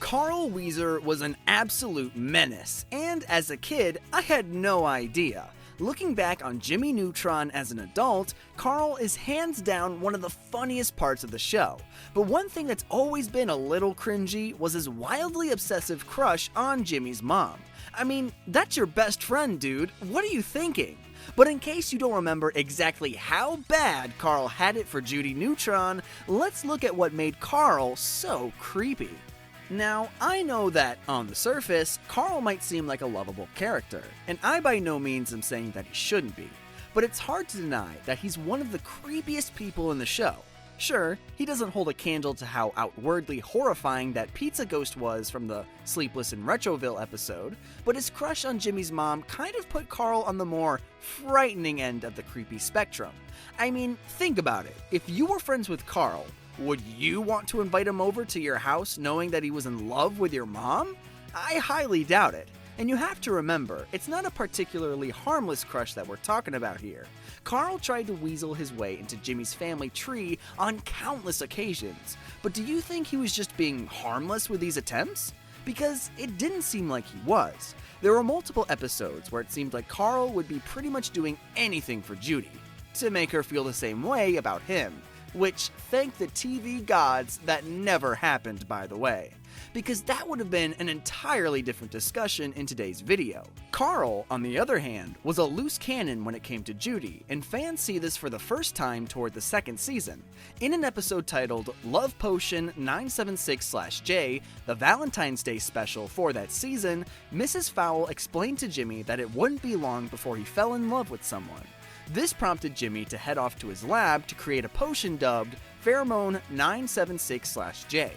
Carl Wheezer was an absolute menace, and as a kid, I had no idea. Looking back on Jimmy Neutron as an adult, Carl is hands down one of the funniest parts of the show. But one thing that's always been a little cringy was his wildly obsessive crush on Jimmy's mom. I mean, that's your best friend, dude. What are you thinking? But in case you don't remember exactly how bad Carl had it for Judy Neutron, let's look at what made Carl so creepy. Now, I know that, on the surface, Carl might seem like a lovable character, and I by no means am saying that he shouldn't be, but it's hard to deny that he's one of the creepiest people in the show. Sure, he doesn't hold a candle to how outwardly horrifying that pizza ghost was from the Sleepless in Retroville episode, but his crush on Jimmy's mom kind of put Carl on the more frightening end of the creepy spectrum. I mean, think about it. If you were friends with Carl, would you want to invite him over to your house knowing that he was in love with your mom? I highly doubt it. And you have to remember, it's not a particularly harmless crush that we're talking about here. Carl tried to weasel his way into Jimmy's family tree on countless occasions, but do you think he was just being harmless with these attempts? Because it didn't seem like he was. There were multiple episodes where it seemed like Carl would be pretty much doing anything for Judy, to make her feel the same way about him. Which, thank the TV gods, that never happened, by the way. Because that would have been an entirely different discussion in today's video. Carl, on the other hand, was a loose cannon when it came to Judy, and fans see this for the first time toward the second season. In an episode titled Love Potion 976/J, the Valentine's Day special for that season, Mrs. Fowl explained to Jimmy that it wouldn't be long before he fell in love with someone. This prompted Jimmy to head off to his lab to create a potion dubbed Pheromone 976/J.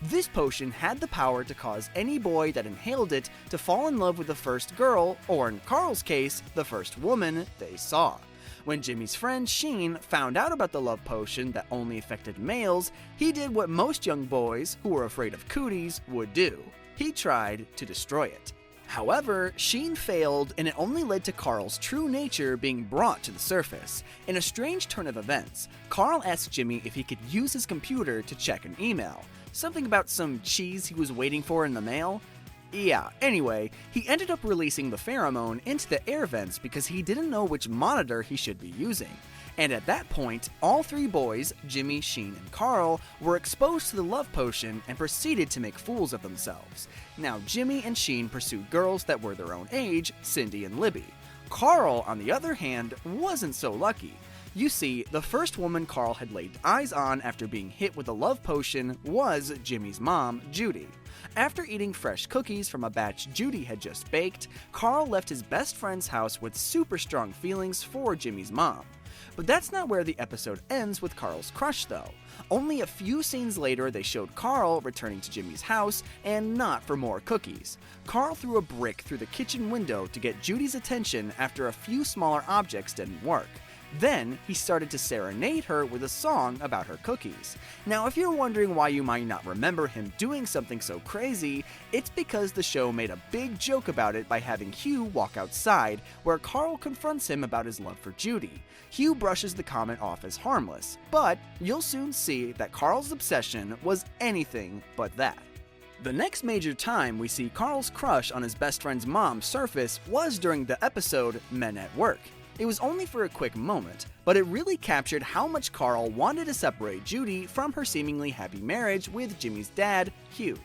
This potion had the power to cause any boy that inhaled it to fall in love with the first girl, or in Carl's case, the first woman they saw. When Jimmy's friend Sheen found out about the love potion that only affected males, he did what most young boys who were afraid of cooties would do. He tried to destroy it. However, Sheen failed, and it only led to Carl's true nature being brought to the surface. In a strange turn of events, Carl asked Jimmy if he could use his computer to check an email. Something about some cheese he was waiting for in the mail? Yeah, anyway, he ended up releasing the pheromone into the air vents because he didn't know which monitor he should be using. And at that point, all three boys, Jimmy, Sheen, and Carl, were exposed to the love potion and proceeded to make fools of themselves. Now, Jimmy and Sheen pursued girls that were their own age, Cindy and Libby. Carl, on the other hand, wasn't so lucky. You see, the first woman Carl had laid eyes on after being hit with a love potion was Jimmy's mom, Judy. After eating fresh cookies from a batch Judy had just baked, Carl left his best friend's house with super strong feelings for Jimmy's mom. But that's not where the episode ends with Carl's crush, though. Only a few scenes later, they showed Carl returning to Jimmy's house, and not for more cookies. Carl threw a brick through the kitchen window to get Judy's attention after a few smaller objects didn't work. Then, he started to serenade her with a song about her cookies. Now, if you're wondering why you might not remember him doing something so crazy, it's because the show made a big joke about it by having Hugh walk outside, where Carl confronts him about his love for Judy. Hugh brushes the comment off as harmless, but you'll soon see that Carl's obsession was anything but that. The next major time we see Carl's crush on his best friend's mom surface was during the episode Men at Work. It was only for a quick moment, but it really captured how much Carl wanted to separate Judy from her seemingly happy marriage with Jimmy's dad, Hugh.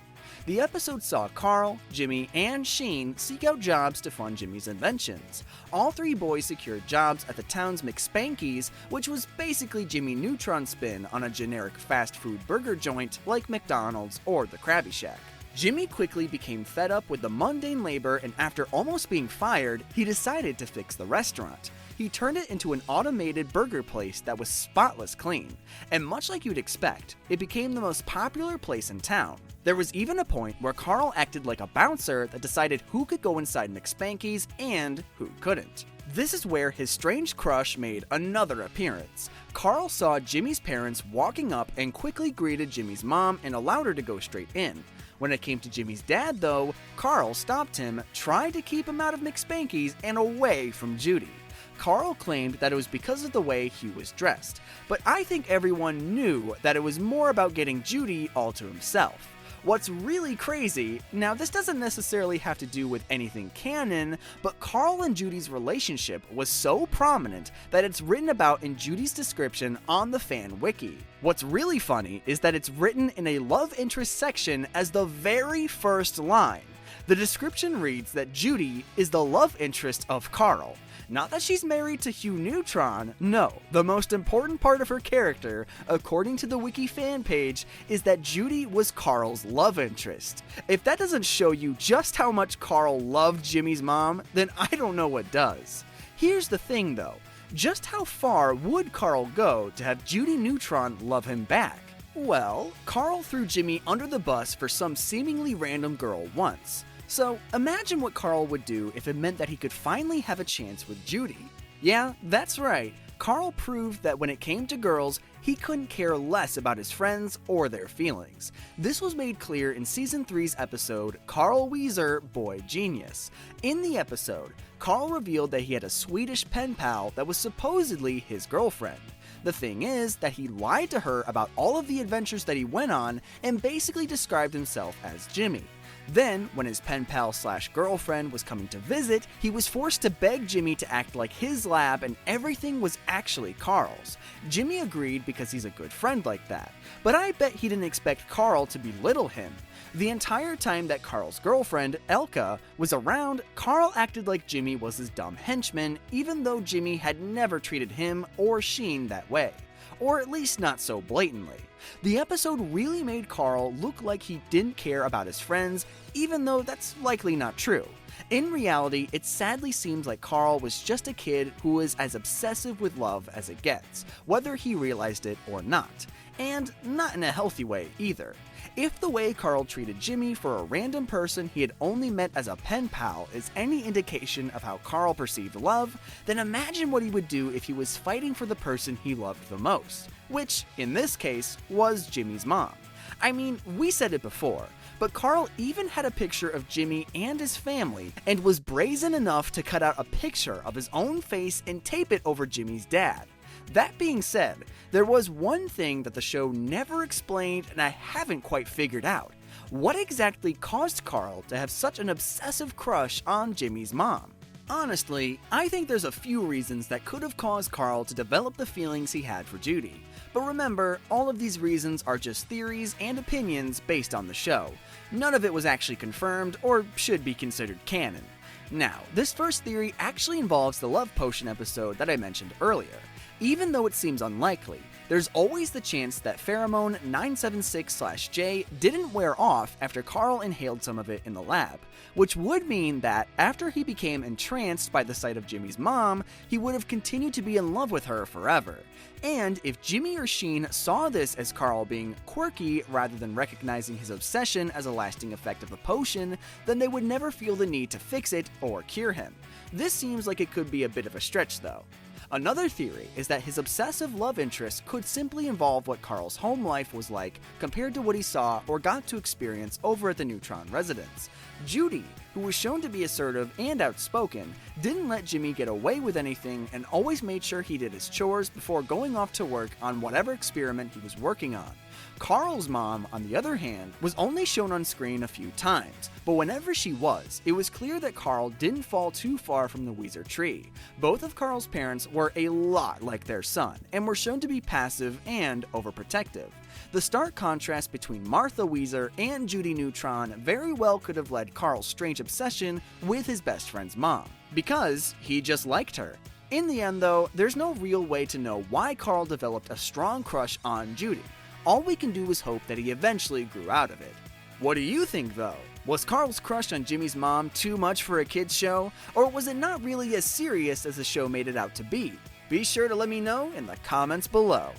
The episode saw Carl, Jimmy, and Sheen seek out jobs to fund Jimmy's inventions. All three boys secured jobs at the town's McSpankies, which was basically Jimmy Neutron's spin on a generic fast food burger joint like McDonald's or the Krabby Shack. Jimmy quickly became fed up with the mundane labor, and after almost being fired, he decided to fix the restaurant. He turned it into an automated burger place that was spotless clean, and much like you'd expect, it became the most popular place in town. There was even a point where Carl acted like a bouncer that decided who could go inside McSpankies and who couldn't. This is where his strange crush made another appearance. Carl saw Jimmy's parents walking up and quickly greeted Jimmy's mom and allowed her to go straight in. When it came to Jimmy's dad, though, Carl stopped him, tried to keep him out of McSpankies and away from Judy. Carl claimed that it was because of the way he was dressed, but I think everyone knew that it was more about getting Judy all to himself. What's really crazy, now this doesn't necessarily have to do with anything canon, but Carl and Judy's relationship was so prominent that it's written about in Judy's description on the fan wiki. What's really funny is that it's written in a love interest section as the very first line. The description reads that Judy is the love interest of Carl. Not that she's married to Hugh Neutron, no. The most important part of her character, according to the wiki fan page, is that Judy was Carl's love interest. If that doesn't show you just how much Carl loved Jimmy's mom, then I don't know what does. Here's the thing though, just how far would Carl go to have Judy Neutron love him back? Well, Carl threw Jimmy under the bus for some seemingly random girl once. So imagine what Carl would do if it meant that he could finally have a chance with Judy. Yeah, that's right. Carl proved that when it came to girls, he couldn't care less about his friends or their feelings. This was made clear in Season 3's episode, Carl Wheezer, Boy Genius. In the episode, Carl revealed that he had a Swedish pen pal that was supposedly his girlfriend. The thing is that he lied to her about all of the adventures that he went on and basically described himself as Jimmy. Then, when his pen pal slash girlfriend was coming to visit, he was forced to beg Jimmy to act like his lab and everything was actually Carl's. Jimmy agreed because he's a good friend like that, but I bet he didn't expect Carl to belittle him. The entire time that Carl's girlfriend, Elka, was around, Carl acted like Jimmy was his dumb henchman, even though Jimmy had never treated him or Sheen that way. Or at least not so blatantly. The episode really made Carl look like he didn't care about his friends, even though that's likely not true. In reality, it sadly seems like Carl was just a kid who was as obsessive with love as it gets, whether he realized it or not. And not in a healthy way either. If the way Carl treated Jimmy for a random person he had only met as a pen pal is any indication of how Carl perceived love, then imagine what he would do if he was fighting for the person he loved the most, which, in this case, was Jimmy's mom. I mean, we said it before, but Carl even had a picture of Jimmy and his family and was brazen enough to cut out a picture of his own face and tape it over Jimmy's dad. That being said, there was one thing that the show never explained and I haven't quite figured out. What exactly caused Carl to have such an obsessive crush on Jimmy's mom? Honestly, I think there's a few reasons that could have caused Carl to develop the feelings he had for Judy. But remember, all of these reasons are just theories and opinions based on the show. None of it was actually confirmed or should be considered canon. Now, this first theory actually involves the love potion episode that I mentioned earlier. Even though it seems unlikely, there's always the chance that pheromone 976/J didn't wear off after Carl inhaled some of it in the lab, which would mean that after he became entranced by the sight of Jimmy's mom, he would have continued to be in love with her forever. And if Jimmy or Sheen saw this as Carl being quirky rather than recognizing his obsession as a lasting effect of the potion, then they would never feel the need to fix it or cure him. This seems like it could be a bit of a stretch though. Another theory is that his obsessive love interest could simply involve what Carl's home life was like compared to what he saw or got to experience over at the Neutron residence. Judy, who was shown to be assertive and outspoken, didn't let Jimmy get away with anything and always made sure he did his chores before going off to work on whatever experiment he was working on. Carl's mom, on the other hand, was only shown on screen a few times, but whenever she was, it was clear that Carl didn't fall too far from the Wheezer tree. Both of Carl's parents were a lot like their son, and were shown to be passive and overprotective. The stark contrast between Martha Wheezer and Judy Neutron very well could have led Carl's strange obsession with his best friend's mom, because he just liked her. In the end though, there's no real way to know why Carl developed a strong crush on Judy. All we can do is hope that he eventually grew out of it. What do you think though? Was Carl's crush on Jimmy's mom too much for a kids show, or was it not really as serious as the show made it out to be? Be sure to let me know in the comments below.